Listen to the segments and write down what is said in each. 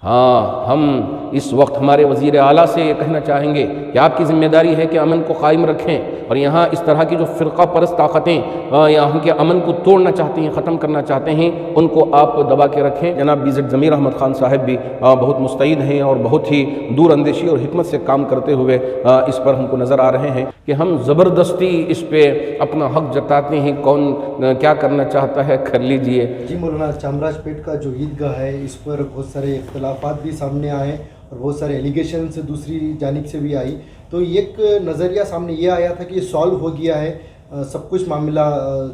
ہاں ہم اس وقت ہمارے وزیر اعلیٰ سے یہ کہنا چاہیں گے کہ آپ کی ذمہ داری ہے کہ امن کو قائم رکھیں، اور یہاں اس طرح کی جو فرقہ پرست طاقتیں یہاں کے امن کو توڑنا چاہتی ہیں، ختم کرنا چاہتے ہیں، ان کو آپ دبا کے رکھیں۔ جناب BZ ضمیر احمد خان صاحب بھی بہت مستعد ہیں اور بہت ہی دور اندیشی اور حکمت سے کام کرتے ہوئے اس پر ہم کو نظر آ رہے ہیں کہ ہم زبردستی اس پہ اپنا حق جتاتے ہیں، کون کیا کرنا چاہتا ہے کر لیجئے۔ جی مولانا، چامراج پیٹ کا جو عیدگاہ ہے اس پر بہت سارے اختلافات بھی سامنے آئے اور بہت سارے ایلیگیشنز دوسری جانب سے بھی آئی، تو ایک نظریہ سامنے یہ آیا تھا کہ یہ سالو ہو گیا ہے، سب کچھ معاملہ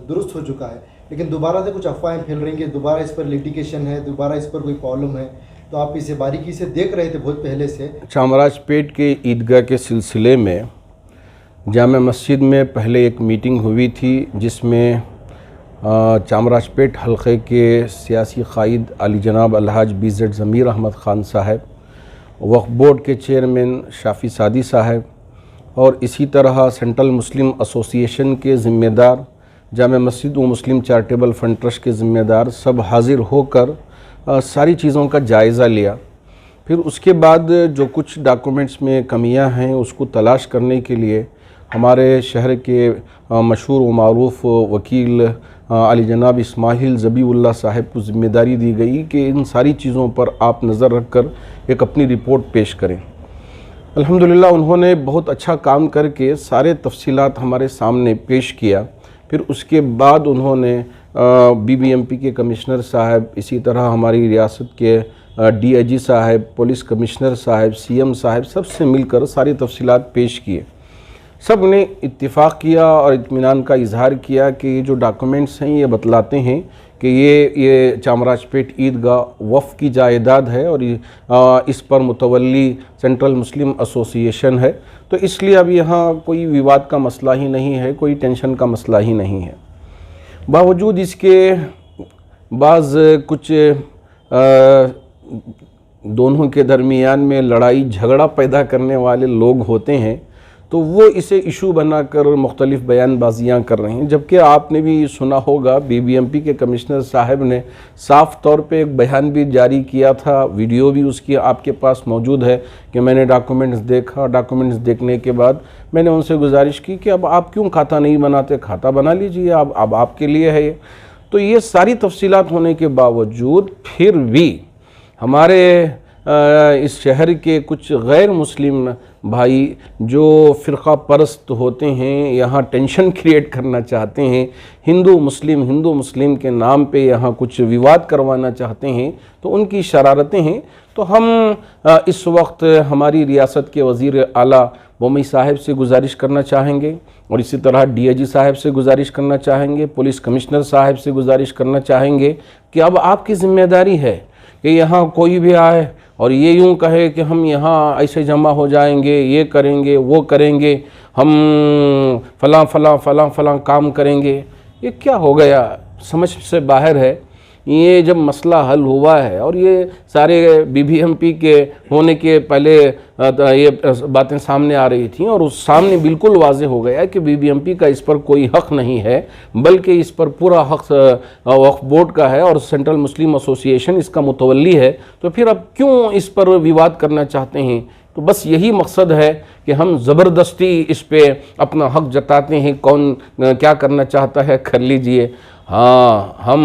درست ہو چکا ہے، لیکن دوبارہ سے کچھ افواہیں پھیل رہی ہیں کہ دوبارہ اس پر لیٹیگیشن ہے، دوبارہ اس پر کوئی پرابلم ہے، تو آپ اسے باریکی سے دیکھ رہے تھے بہت پہلے سے۔ چامراج پیٹ کے عیدگاہ کے سلسلے میں جامع مسجد میں پہلے ایک میٹنگ ہوئی تھی جس میں چامراج پیٹ حلقے کے سیاسی قائد علی جناب الحاج BZ ضمیر احمد خان صاحب، وقف بورڈ کے چیئرمین شافی سعدی صاحب اور اسی طرح سینٹرل مسلم ایسوسی ایشن کے ذمہ دار، جامع مسجد و مسلم چیریٹیبل فنڈ ٹرسٹ کے ذمہ دار سب حاضر ہو کر ساری چیزوں کا جائزہ لیا۔ پھر اس کے بعد جو کچھ ڈاکومنٹس میں کمیاں ہیں اس کو تلاش کرنے کے لیے ہمارے شہر کے مشہور و معروف وکیل علی جناب اسماعیل ذبیح اللہ صاحب کو ذمہ داری دی گئی کہ ان ساری چیزوں پر آپ نظر رکھ کر ایک اپنی رپورٹ پیش کریں۔ الحمدللہ انہوں نے بہت اچھا کام کر کے سارے تفصیلات ہمارے سامنے پیش کیا۔ پھر اس کے بعد انہوں نے BBMP کے کمشنر صاحب، اسی طرح ہماری ریاست کے DIG صاحب، پولیس کمشنر صاحب، CM صاحب، سب سے مل کر ساری تفصیلات پیش کیے۔ سب نے اتفاق کیا اور اطمینان کا اظہار کیا کہ یہ جو ڈاکومنٹس ہیں یہ بتلاتے ہیں کہ یہ چامراج پیٹ عیدگاہ وقف کی جائیداد ہے اور اس پر متولی سینٹرل مسلم ایسوسی ایشن ہے، تو اس لیے اب یہاں کوئی ویواد کا مسئلہ ہی نہیں ہے، کوئی ٹینشن کا مسئلہ ہی نہیں ہے۔ باوجود اس کے بعض کچھ دونوں کے درمیان میں لڑائی جھگڑا پیدا کرنے والے لوگ ہوتے ہیں، تو وہ اسے ایشو بنا کر مختلف بیان بازیاں کر رہے ہیں، جبکہ آپ نے بھی سنا ہوگا BBMP کے کمشنر صاحب نے صاف طور پہ ایک بیان بھی جاری کیا تھا، ویڈیو بھی اس کی آپ کے پاس موجود ہے کہ میں نے ڈاکومنٹس دیکھا، ڈاکومنٹس دیکھنے کے بعد میں نے ان سے گزارش کی کہ اب آپ کیوں کھاتا نہیں بناتے، کھاتا بنا لیجئے، اب آپ کے لیے ہے یہ۔ تو یہ ساری تفصیلات ہونے کے باوجود پھر بھی ہمارے اس شہر کے کچھ غیر مسلم بھائی جو فرقہ پرست ہوتے ہیں، یہاں ٹینشن کریٹ کرنا چاہتے ہیں، ہندو مسلم کے نام پہ یہاں کچھ ویواد کروانا چاہتے ہیں، تو ان کی شرارتیں ہیں۔ تو ہم اس وقت ہماری ریاست کے وزیر اعلیٰ بومی صاحب سے گزارش کرنا چاہیں گے اور اسی طرح DIG صاحب سے گزارش کرنا چاہیں گے، پولیس کمشنر صاحب سے گزارش کرنا چاہیں گے کہ اب آپ کی ذمہ داری ہے کہ یہاں کوئی بھی آئے اور یہ یوں کہے کہ ہم یہاں ایسے جمع ہو جائیں گے، یہ کریں گے، وہ کریں گے، ہم فلاں کام کریں گے، یہ کیا ہو گیا، سمجھ سے باہر ہے۔ یہ جب مسئلہ حل ہوا ہے اور یہ سارے BBMP کے ہونے کے پہلے یہ باتیں سامنے آ رہی تھیں اور اس سامنے بالکل واضح ہو گیا کہ BBMP کا اس پر کوئی حق نہیں ہے، بلکہ اس پر پورا حق وقف بورڈ کا ہے اور سینٹرل مسلم ایسوسی ایشن اس کا متولی ہے، تو پھر اب کیوں اس پر ویواد کرنا چاہتے ہیں؟ تو بس یہی مقصد ہے کہ ہم زبردستی اس پہ اپنا حق جتاتے ہیں، کون کیا کرنا چاہتا ہے کر لیجئے۔ ہاں ہم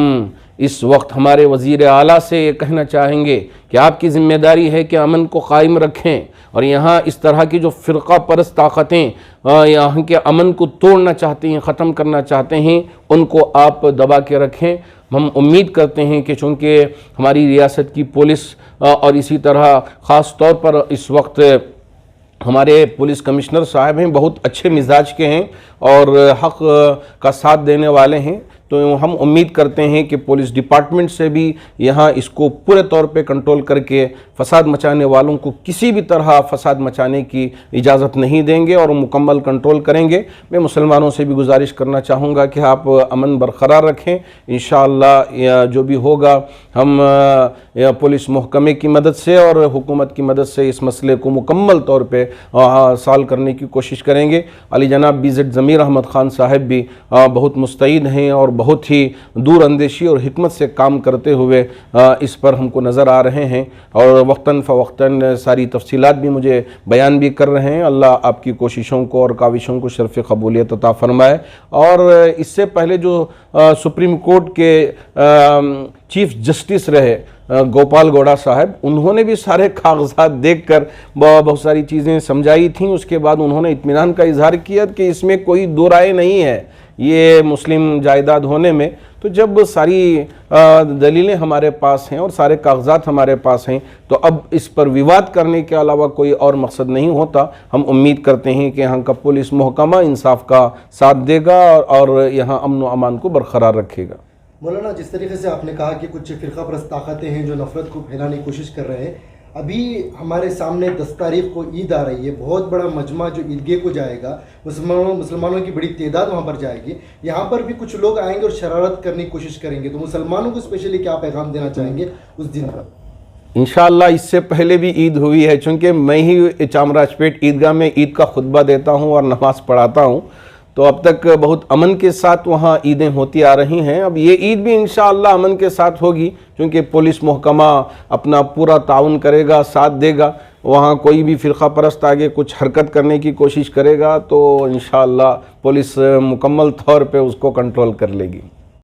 اس وقت ہمارے وزیر اعلیٰ سے یہ کہنا چاہیں گے کہ آپ کی ذمہ داری ہے کہ امن کو قائم رکھیں، اور یہاں اس طرح کی جو فرقہ پرست طاقتیں یہاں کے امن کو توڑنا چاہتی ہیں، ختم کرنا چاہتے ہیں، ان کو آپ دبا کے رکھیں۔ ہم امید کرتے ہیں کہ چونکہ ہماری ریاست کی پولیس اور اسی طرح خاص طور پر اس وقت ہمارے پولیس کمشنر صاحب ہیں، بہت اچھے مزاج کے ہیں اور حق کا ساتھ دینے والے ہیں، تو ہم امید کرتے ہیں کہ پولیس ڈپارٹمنٹ سے بھی یہاں اس کو پورے طور پہ کنٹرول کر کے فساد مچانے والوں کو کسی بھی طرح فساد مچانے کی اجازت نہیں دیں گے اور مکمل کنٹرول کریں گے۔ میں مسلمانوں سے بھی گزارش کرنا چاہوں گا کہ آپ امن برقرار رکھیں، انشاءاللہ جو بھی ہوگا ہم پولیس محکمے کی مدد سے اور حکومت کی مدد سے اس مسئلے کو مکمل طور پہ سال کرنے کی کوشش کریں گے۔ علی جناب BZ ضمیر احمد خان صاحب بھی بہت مستعد ہیں اور بہت ہی دور اندیشی اور حکمت سے کام کرتے ہوئے اس پر ہم کو نظر آ رہے ہیں، اور وقتاً فوقتاً ساری تفصیلات بھی مجھے بیان بھی کر رہے ہیں۔ اللہ آپ کی کوششوں کو اور کاوشوں کو شرف قبولیت عطا فرمائے۔ اور اس سے پہلے جو سپریم کورٹ کے چیف جسٹس رہے گوپال گوڑا صاحب، انہوں نے بھی سارے کاغذات دیکھ کر بہت ساری چیزیں سمجھائی تھیں۔ اس کے بعد انہوں نے اطمینان کا اظہار کیا کہ اس میں کوئی دو رائے نہیں ہے یہ مسلم جائیداد ہونے میں۔ تو جب ساری دلیلیں ہمارے پاس ہیں اور سارے کاغذات ہمارے پاس ہیں تو اب اس پر وواد کرنے کے علاوہ کوئی اور مقصد نہیں ہوتا۔ ہم امید کرتے ہیں کہ یہاں کا پولیس محکمہ انصاف کا ساتھ دے گا اور یہاں امن و امان کو برقرار رکھے گا۔ مولانا، جس طریقے سے آپ نے کہا کہ کچھ فرقہ پرست طاقتیں ہیں جو نفرت کو پھیلانے کی کوشش کر رہے ہیں، ابھی ہمارے سامنے 10 تاریخ کو عید آ رہی ہے، بہت بڑا مجمع جو عیدگاہ کو جائے گا، مسلمانوں کی بڑی تعداد وہاں پر جائے گی، یہاں پر بھی کچھ لوگ آئیں گے اور شرارت کرنے کی کوشش کریں گے، تو مسلمانوں کو اسپیشلی کیا پیغام دینا چاہیں گے اس دن کا؟ انشاءاللہ اس سے پہلے بھی عید ہوئی ہے، چونکہ میں ہی چامراج پیٹ عیدگاہ میں عید کا خطبہ دیتا ہوں اور نماز پڑھاتا ہوں، تو اب تک بہت امن کے ساتھ وہاں عیدیں ہوتی آ رہی ہیں۔ اب یہ عید بھی انشاءاللہ امن کے ساتھ ہوگی، کیونکہ پولیس محکمہ اپنا پورا تعاون کرے گا، ساتھ دے گا۔ وہاں کوئی بھی فرقہ پرست آگے کچھ حرکت کرنے کی کوشش کرے گا تو انشاءاللہ پولیس مکمل طور پہ اس کو کنٹرول کر لے گی۔